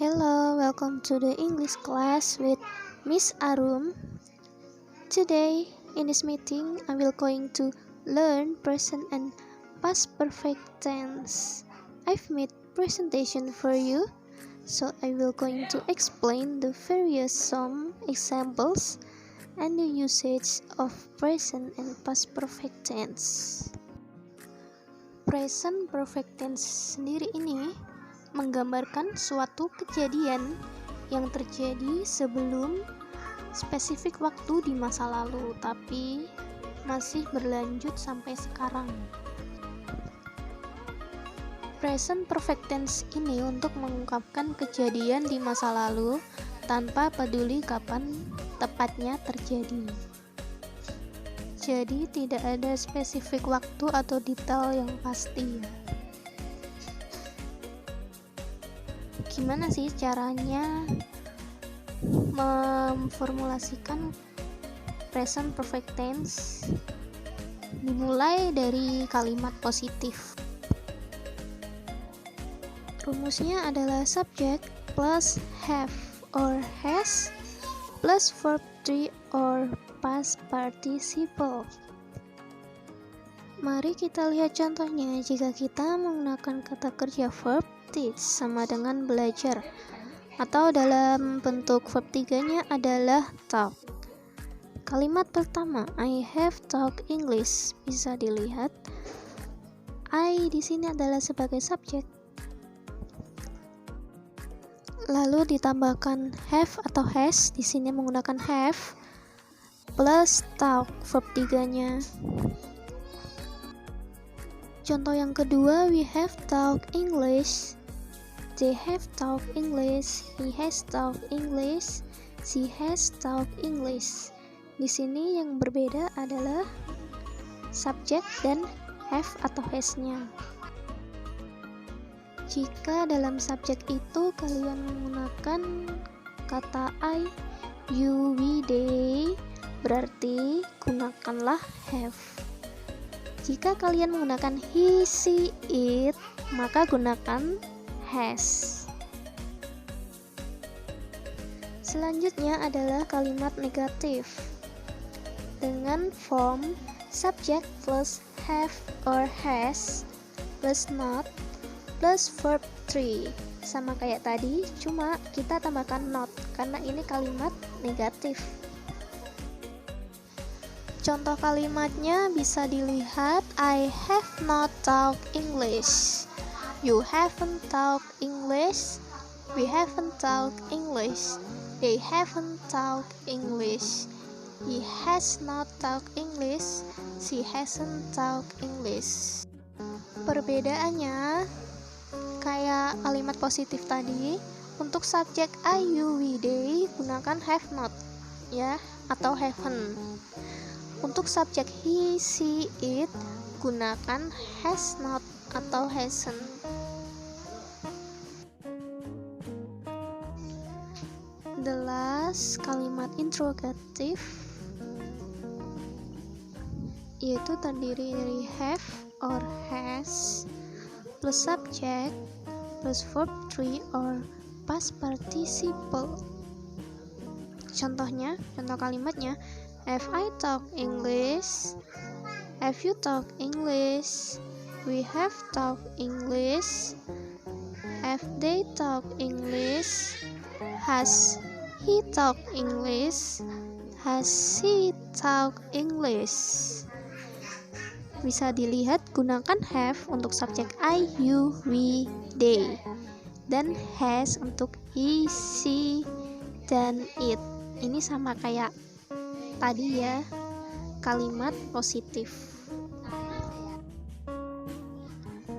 Hello, welcome to the English class with Miss Arum. Today, in this meeting, I will going to learn present and past perfect tense. I've made presentation for you, so I will going to explain the various some examples and the usage of present and past perfect tense. Present perfect tense sendiri ini menggambarkan suatu kejadian yang terjadi sebelum spesifik waktu di masa lalu, tapi masih berlanjut sampai sekarang. Present perfect tense ini untuk mengungkapkan kejadian di masa lalu tanpa peduli kapan tepatnya terjadi. Jadi tidak ada spesifik waktu atau detail yang pasti ya. Gimana sih caranya memformulasikan present perfect tense? Dimulai dari kalimat positif. Rumusnya adalah subject plus have or has plus verb 3 or past participle. Mari kita lihat contohnya. Jika kita menggunakan kata kerja verb teach sama dengan belajar, atau dalam bentuk verb 3-nya adalah talk. Kalimat pertama, I have talk English, bisa dilihat I di sini adalah sebagai subjek. Lalu ditambahkan have atau has, di sini menggunakan have plus talk verb 3-nya. Contoh yang kedua, we have talk English, they have talk English, he has talk English, she has talk English. Di sini yang berbeda adalah subjek dan have atau has-nya. Jika dalam subjek itu kalian menggunakan kata I, you, we, they, berarti gunakanlah have. Jika kalian menggunakan he, she, it, maka gunakan has. Selanjutnya adalah kalimat negatif dengan form subject plus have or has plus not plus verb 3. Sama kayak tadi, cuma kita tambahkan not karena ini kalimat negatif. Contoh kalimatnya bisa dilihat, I have not talked English, you haven't talked English, we haven't talked English, they haven't talked English, he has not talked English, she hasn't talked English. Perbedaannya kayak kalimat positif tadi, untuk subjek I, you, we, they gunakan have not ya, atau haven't. Untuk subjek he, she, it gunakan has not atau hasn't. The last kalimat interrogatif yaitu terdiri dari have or has plus subject plus verb 3 or past participle. Contoh kalimatnya, have I talk English? Have you talk English? We have talk English. Have they talk English? Has he talk English? Has she talk English? Bisa dilihat gunakan have untuk subjek I, you, we, they, dan has untuk he, she, dan it. Ini sama kayak tadi ya, kalimat positif.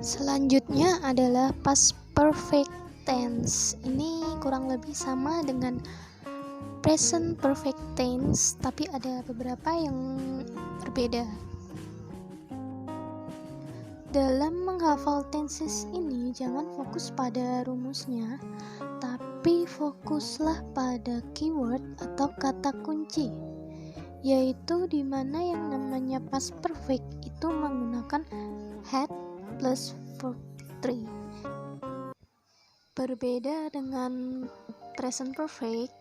Selanjutnya adalah past perfect tense. Ini kurang lebih sama dengan present perfect tense, tapi ada beberapa yang berbeda. Dalam menghafal tenses ini, jangan fokus pada rumusnya, tapi fokuslah pada keyword atau kata kunci, yaitu dimana yang namanya past perfect itu menggunakan had plus verb 3. Berbeda dengan present perfect,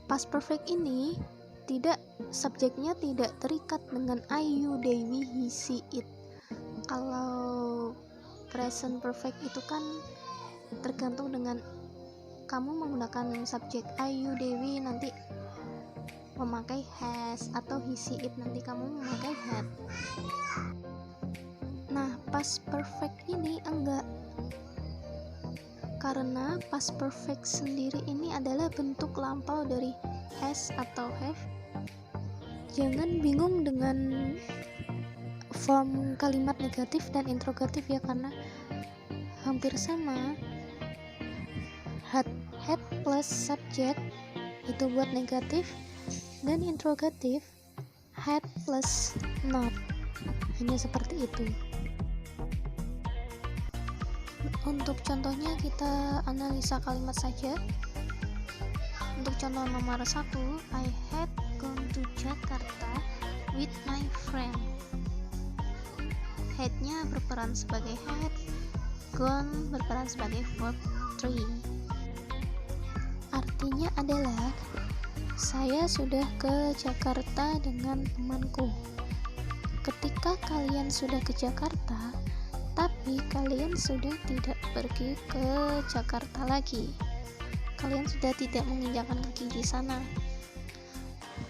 past perfect ini subjeknya tidak terikat dengan I, you, they, we, he, she, it. Kalau present perfect itu kan tergantung dengan kamu menggunakan subjek I, you, they, we, nanti memakai has, atau he, she, it nanti kamu memakai had. Nah, past perfect ini enggak, karena past perfect sendiri ini adalah bentuk lampau dari has atau have. Jangan bingung dengan form kalimat negatif dan interrogatif ya, karena hampir sama. Had plus subject itu buat negatif, dan interrogatif had plus not, hanya seperti itu. Untuk contohnya kita analisa kalimat saja. Untuk contoh nomor 1, I had gone to Jakarta with my friend. Had-nya berperan sebagai had, gone berperan sebagai verb 3. Artinya adalah saya sudah ke Jakarta dengan temanku. Ketika kalian sudah ke Jakarta, tapi kalian sudah tidak pergi ke Jakarta lagi. Kalian sudah tidak menginjakkan kaki di sana.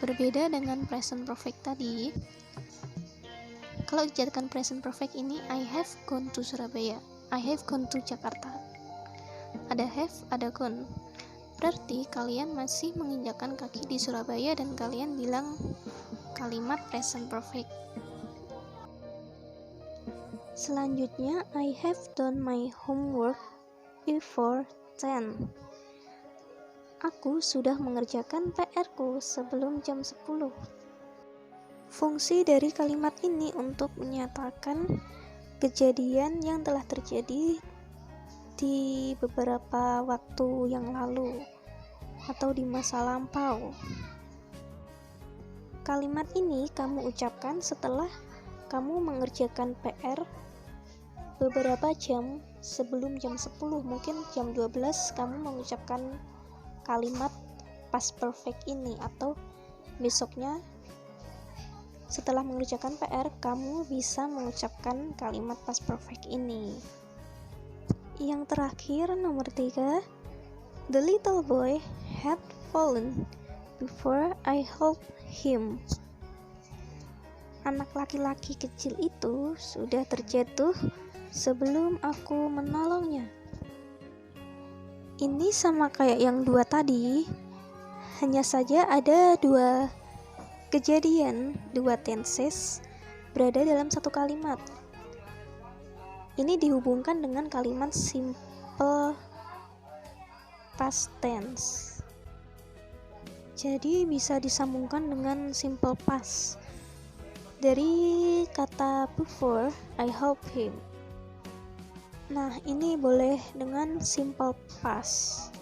Berbeda dengan present perfect tadi. Kalau dijadikan present perfect ini, I have gone to Surabaya, I have gone to Jakarta. Ada have, ada gone. Berarti kalian masih menginjakkan kaki di Surabaya dan kalian bilang kalimat present perfect. Selanjutnya, I have done my homework before 10. Aku sudah mengerjakan PR-ku sebelum jam 10. Fungsi dari kalimat ini untuk menyatakan kejadian yang telah terjadi di beberapa waktu yang lalu atau di masa lampau. Kalimat ini kamu ucapkan setelah kamu mengerjakan PR beberapa jam sebelum jam 10. Mungkin jam 12 kamu mengucapkan kalimat past perfect ini, atau besoknya setelah mengerjakan PR kamu bisa mengucapkan kalimat past perfect ini. Yang terakhir, nomor 3, the little boy had fallen before I helped him. Anak laki-laki kecil itu sudah terjatuh sebelum aku menolongnya. Ini sama kayak yang 2 tadi, hanya saja ada 2 kejadian, 2 tenses berada dalam satu kalimat. Ini dihubungkan dengan kalimat simple past tense. Jadi bisa disambungkan dengan simple past. Dari kata before, I help him. Nah, ini boleh dengan simple past.